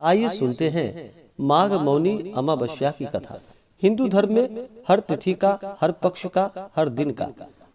आइए सुनते हैं माघ मौनी अमावस्या की कथा। हिंदू धर्म में हर तिथि का, हर पक्ष का, हर दिन का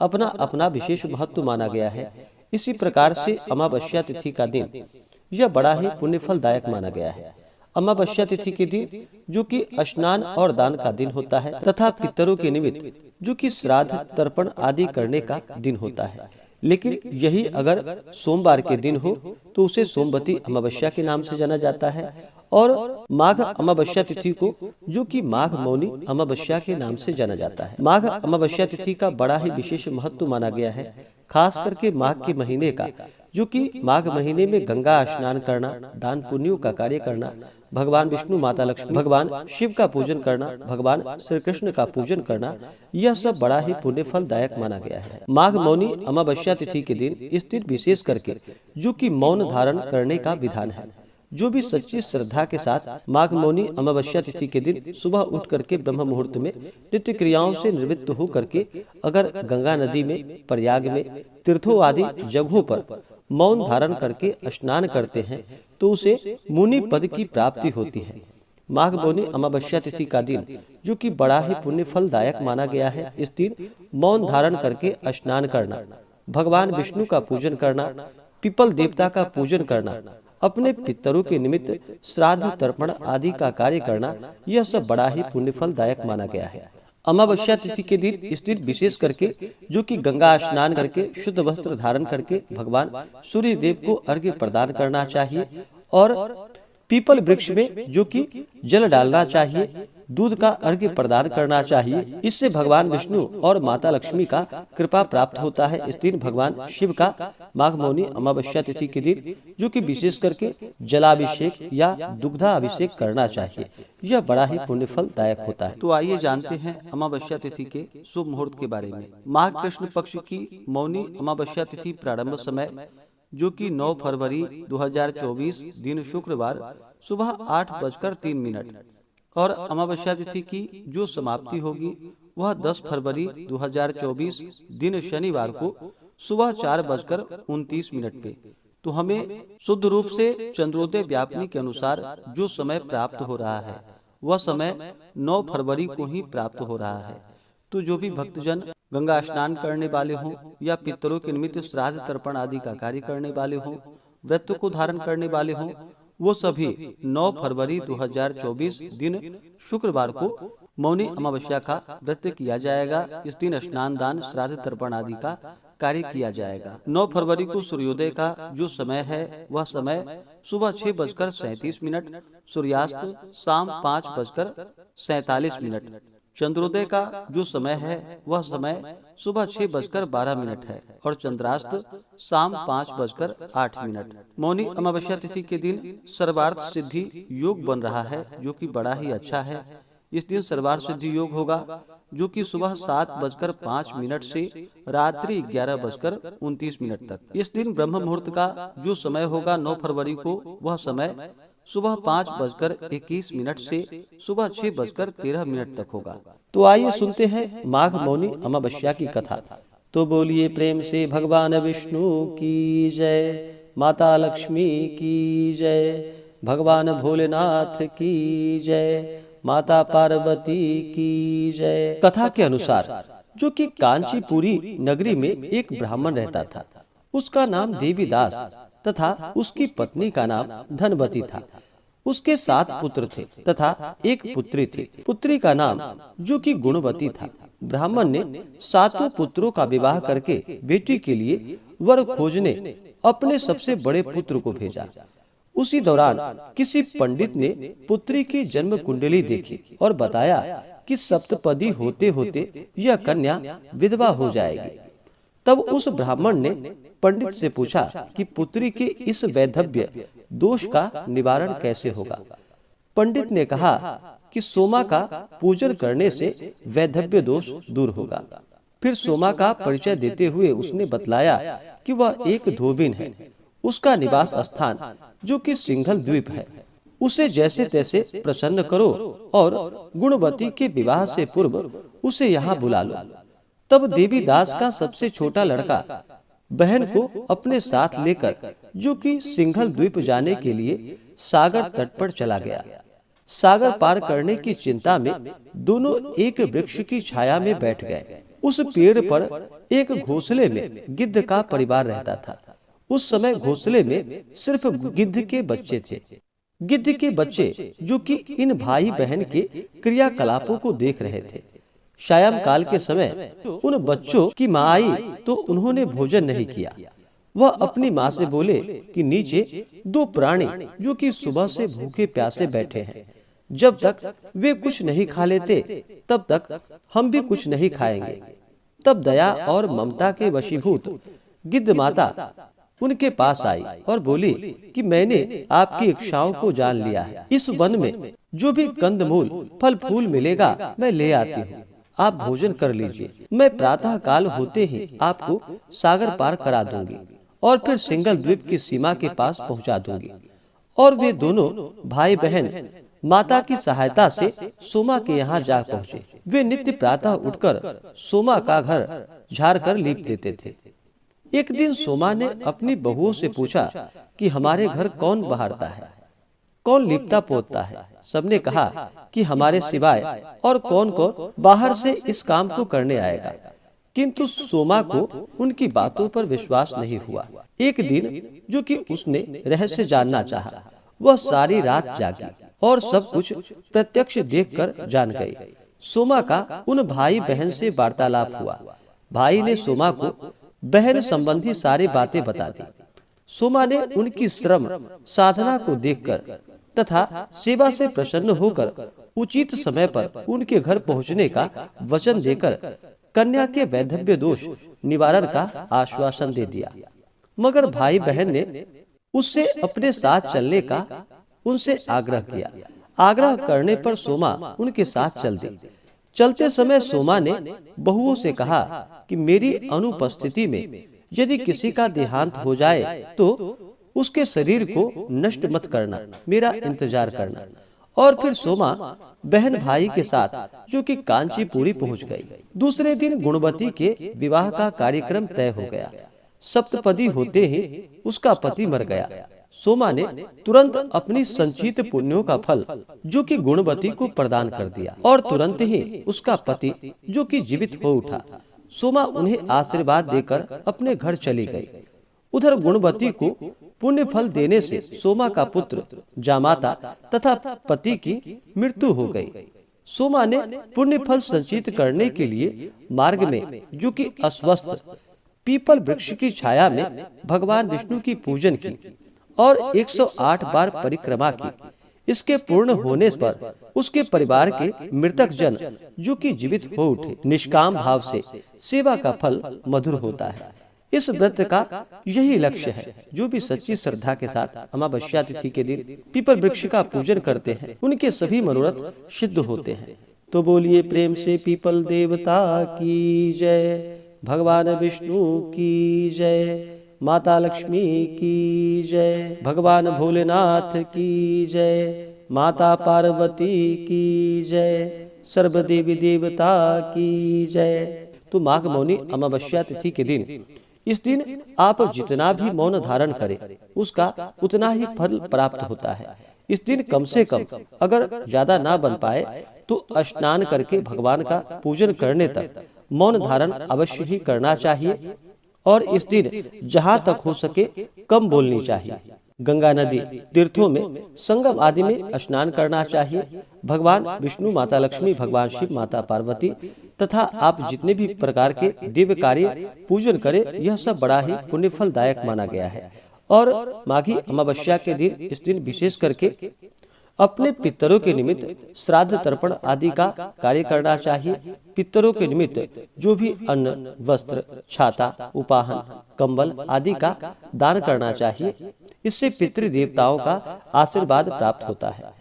अपना अपना विशेष महत्व माना गया है। इसी प्रकार से अमावस्या तिथि का दिन यह बड़ा ही पुण्यफलदायक माना गया है। अमावस्या तिथि के दिन जो कि स्नान और दान का दिन होता है तथा पितरों के निमित्त जो कि श्राद्ध तर्पण आदि करने का दिन होता है। लेकिन यही अगर सोमवार के दिन हो तो उसे सोमवती अमावस्या के नाम से जाना जाता है और माघ अमावस्या तिथि को जो कि माघ मौनी अमावस्या के नाम से जाना जाता है। माघ अमावस्या तिथि का बड़ा ही विशेष महत्व माना गया है, खास करके माघ के महीने का, जो कि माघ महीने में गंगा स्नान करना, दान पुण्यों का कार्य करना, भगवान विष्णु, माता लक्ष्मी, भगवान शिव का पूजन करना, भगवान श्री कृष्ण का पूजन करना, यह सब बड़ा ही पुण्य फलदायक माना गया है। माघ मौनी अमावस्या तिथि के दिन इस दिन विशेष करके जो कि मौन धारण करने का विधान है। जो भी सच्ची श्रद्धा के साथ माघ मौनी अमावस्या तिथि के दिन सुबह उठ करके ब्रह्म मुहूर्त में नित्य क्रियाओं से निवृत्त हो करके अगर गंगा नदी में, प्रयाग में, तीर्थों आदि जगहों पर मौन धारण करके स्नान करते हैं तो उसे मुनि पद की प्राप्ति होती है। माघ मौनी अमावस्या तिथि का दिन जो कि बड़ा ही पुण्य फलदायक माना गया है। इस दिन मौन धारण करके स्नान करना, भगवान विष्णु का पूजन करना, पीपल देवता का पूजन करना, अपने पितरों के निमित्त श्राद्ध तर्पण आदि का कार्य करना, यह सब बड़ा ही पुण्य फलदायक माना गया है। अमावस्या तिथि के दिन इस दिन विशेष करके जो कि गंगा स्नान करके शुद्ध वस्त्र धारण करके भगवान सूर्य देव को अर्घ्य प्रदान करना चाहिए और पीपल वृक्ष में जो कि जल डालना चाहिए, दूध का अर्घ्य प्रदान करना चाहिए। इससे भगवान विष्णु और माता लक्ष्मी का कृपा प्राप्त होता है। इस दिन भगवान शिव का माघ मौनी अमावस्या तिथि के दिन जो कि विशेष करके जलाभिषेक या दुग्धाभिषेक करना चाहिए, यह बड़ा ही पुण्य फलदायक होता है। तो आइए जानते हैं अमावस्या तिथि के शुभ मुहूर्त के बारे में। माघ कृष्ण पक्ष की मौनी अमावस्या तिथि प्रारंभ समय जो कि 9 फरवरी 2024 दिन शुक्रवार सुबह 8:03 और अमावस्या तिथि की जो समाप्ति होगी वह 10 फरवरी 2024 दिन शनिवार को सुबह 4:29 पे। तो हमें शुद्ध रूप से चंद्रोदय व्यापनी के अनुसार जो समय प्राप्त हो रहा है वह समय 9 फरवरी को ही प्राप्त हो रहा है। तो जो भी भक्तजन गंगा स्नान करने वाले हों या पितरों के निमित्त श्राद्ध तर्पण आदि का कार्य करने वाले हों, व्रत को धारण करने वाले हों, वो सभी 9 फरवरी 2024 दिन शुक्रवार को मौनी अमावस्या का व्रत किया जाएगा। इस दिन स्नान दान श्राद्ध तर्पण आदि का कार्य किया जाएगा। 9 फरवरी को सूर्योदय का जो समय है वह समय सुबह 6:37, सूर्यास्त शाम 5:47। चंद्रोदय का जो समय है वह समय सुबह 6:12 है और चंद्रास्त शाम 5:08। मौनी अमावस्या तिथि के दिन सर्वार्थ सिद्धि योग बन रहा है जो कि बड़ा ही अच्छा है। इस दिन सर्वार्थ सिद्धि योग होगा जो कि सुबह 7:05 से रात्रि 11:29 तक। इस दिन ब्रह्म मुहूर्त का जो समय होगा 9 फरवरी को वह समय सुबह 5:21 से सुबह 6:13 तक होगा। तो आइए सुनते हैं माघ मौनी अमावस्या की कथा। तो बोलिए प्रेम से भगवान विष्णु की जय, माता लक्ष्मी की जय, भगवान भोलेनाथ की जय, माता पार्वती की जय। कथा के अनुसार जो कि कांचीपुरी नगरी में एक ब्राह्मण रहता था, उसका नाम देवीदास तथा उसकी पत्नी का नाम धनवती था। उसके 7 पुत्र थे तथा एक पुत्री थी। पुत्री का नाम जो कि गुणवती था। ब्राह्मण ने 7 पुत्रों का विवाह करके बेटी के लिए वर खोजने अपने सबसे बड़े पुत्र को भेजा। उसी दौरान किसी पंडित ने पुत्री की जन्म कुंडली देखी और बताया कि सप्तपदी होते होते यह कन्या विधवा हो जाएगी। तब उस ब्राह्मण ने पंडित से पूछा कि पुत्री के इस वैधव्य दोष का निवारण कैसे होगा। पंडित ने कहा कि सोमा का पूजन करने से वैधव्य दोष दूर होगा। फिर सोमा का परिचय देते हुए उसने बतलाया कि वह एक धोबिन है। उसका निवास स्थान जो कि सिंघल द्वीप है। उसे जैसे तैसे प्रसन्न करो और गुणवती के विवाह से पूर्व उसे यहाँ बुला लो। तब देवीदास का सबसे छोटा लड़का बहन को अपने साथ लेकर, जो कि सिंघल द्वीप जाने के लिए सागर तट पर चला गया। सागर पार करने की चिंता में दोनों एक वृक्ष की छाया में बैठ गए। उस पेड़ पर एक घोंसले में गिद्ध का परिवार रहता था। उस समय घोंसले में सिर्फ गिद्ध के बच्चे थे। गिद्ध के बच्चे जो कि इन भाई बहन के क्रियाकलापों को देख रहे थे। सायं काल के समय उन बच्चों की माँ आई तो उन्होंने भोजन नहीं किया। वह अपनी माँ से बोले कि नीचे दो प्राणी जो कि सुबह से भूखे प्यासे बैठे हैं, जब तक वे कुछ नहीं खा लेते तब तक हम भी कुछ नहीं खाएंगे। तब दया और ममता के वशीभूत गिद्ध माता उनके पास आई और बोली कि मैंने आपकी इच्छाओं को जान लिया है। इस वन में जो भी कंदमूल फल फूल मिलेगा मैं ले आती हूँ, आप भोजन कर लीजिए। मैं प्रातः काल होते ही आपको सागर पार करा दूंगी और फिर सिंघल द्वीप की सीमा के पास पहुंचा दूंगी। और वे दोनों भाई बहन माता की सहायता से सोमा के यहाँ जा पहुँचे। वे नित्य प्रातः उठकर सोमा का घर झाड़ कर लीप देते थे। एक दिन सोमा ने अपनी बहुओं से पूछा कि हमारे घर कौन बहारता है, कौन लिपता पोतता है। सबने कहा कि हमारे सिवाय और कौन कौन बाहर से इस काम को करने आएगा। किंतु सोमा को उनकी बातों पर विश्वास नहीं हुआ। एक दिन जो कि उसने रहस्य जानना चाहा, वह सारी रात जागी और सब कुछ प्रत्यक्ष देखकर जान गई। सोमा का उन भाई बहन से वार्तालाप हुआ। भाई ने सोमा को बहन संबंधी सारी बातें बता दी। सोमा ने उनकी श्रम साधना को देखकर तथा सेवा से प्रसन्न होकर उचित समय पर उनके घर पहुंचने का वचन देकर कन्या के वैधव्य दोष निवारण का आश्वासन दे दिया। मगर भाई बहन ने उससे अपने साथ चलने का उनसे आग्रह किया। आग्रह करने पर सोमा उनके साथ चल दी। चलते समय सोमा ने बहुओं से कहा कि मेरी अनुपस्थिति में यदि किसी का देहांत हो जाए तो उसके शरीर को नष्ट मत करना, मेरा इंतजार करना। और फिर सोमा बहन भाई के साथ जो कि कांचीपुरी पहुंच गई। दूसरे दिन गुणवती के विवाह का कार्यक्रम तय हो गया। सप्तपदी होते ही उसका पति मर गया। सोमा ने तुरंत अपनी संचित पुण्यों का फल जो कि गुणवती को प्रदान कर दिया और तुरंत ही उसका पति जो कि जीवित हो उठा। सोमा उन्हें आशीर्वाद देकर अपने घर चली गई। उधर गुणवती को पुण्य फल देने से सोमा का पुत्र जामाता तथा पति की मृत्यु हो गई। सोमा ने पुण्य फल संचित करने के लिए मार्ग में जो कि अस्वस्थ पीपल वृक्ष की छाया में भगवान विष्णु की पूजन की और 108 बार परिक्रमा की। इसके पूर्ण होने पर उसके परिवार के मृतक जन जो कि जीवित हो उठे। निष्काम भाव से सेवा का फल मधुर होता है। इस व्रत का यही लक्ष्य है। जो भी सच्ची श्रद्धा के साथ अमावस्या तिथि के दिन पीपल वृक्ष का पूजन करते हैं उनके सभी मनोरथ सिद्ध होते हैं। तो बोलिए प्रेम से पीपल देवता की जय, भगवान विष्णु की जय, माता लक्ष्मी की जय, भगवान भोलेनाथ की जय, माता पार्वती की जय, सर्व देवी देवता की जय। तो माघ मौनी अमावस्या तिथि के दिन इस दिन आप जितना भी मौन धारण करें उसका उतना ही फल प्राप्त होता है। इस दिन कम से कम अगर ज्यादा ना बन पाए तो स्नान करके भगवान का पूजन करने तक मौन धारण अवश्य ही करना चाहिए। और इस दिन जहाँ तक हो सके कम बोलनी चाहिए। गंगा नदी तीर्थों में संगम आदि में स्नान करना चाहिए। भगवान विष्णु, माता लक्ष्मी, भगवान शिव, माता पार्वती तथा आप जितने भी प्रकार के दिव्य कार्य पूजन करें यह सब बड़ा ही पुण्य फलदायक माना गया है। और माघी अमावस्या के दिन इस दिन विशेष करके अपने पितरों के निमित्त श्राद्ध तर्पण आदि का कार्य करना चाहिए। पितरों के निमित्त जो भी अन्न, वस्त्र, छाता, उपाहन, कंबल आदि का दान करना चाहिए। इससे पितृ देवताओं का आशीर्वाद प्राप्त होता है।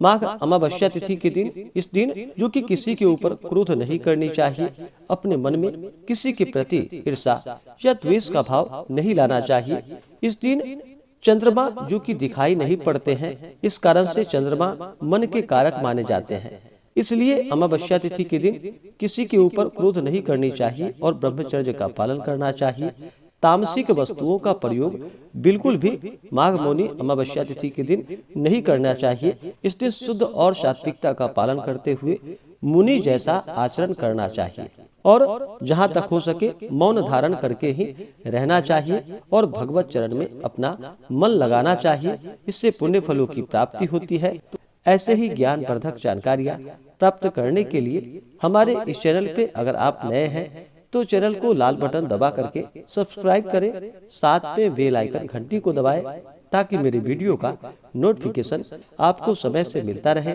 माघ अमावस्या तिथि के दिन इस दिन जो कि किसी के ऊपर क्रोध नहीं करनी चाहिए। अपने मन में किसी के प्रति ईर्ष्या या द्वेष का भाव नहीं लाना चाहिए। इस दिन चंद्रमा जो कि दिखाई नहीं पड़ते हैं, इस कारण से चंद्रमा मन के कारक माने जाते हैं। इसलिए अमावस्या तिथि के दिन किसी के ऊपर क्रोध नहीं करनी चाहिए और ब्रह्मचर्य का पालन करना चाहिए तामसिक वस्तुओं का प्रयोग बिल्कुल भी माघ मौनी अमावस्या तिथि के दिन नहीं करना चाहिए। इसलिए शुद्ध और सात्विकता का पालन करते हुए मुनि जैसा आचरण करना चाहिए और जहां तक हो सके मौन धारण करके ही रहना चाहिए और भगवत चरण में अपना मन लगाना चाहिए। इससे पुण्य फलों की प्राप्ति होती है। तो ऐसे ही ज्ञानवर्धक जानकारियां प्राप्त करने के लिए हमारे इस चैनल पे अगर आप नए हैं तो चैनल को लाल बटन दबा करके सब्सक्राइब करें, साथ में बेल आइकन घंटी को दबाएं ताकि मेरे वीडियो का नोटिफिकेशन आपको समय से मिलता रहे।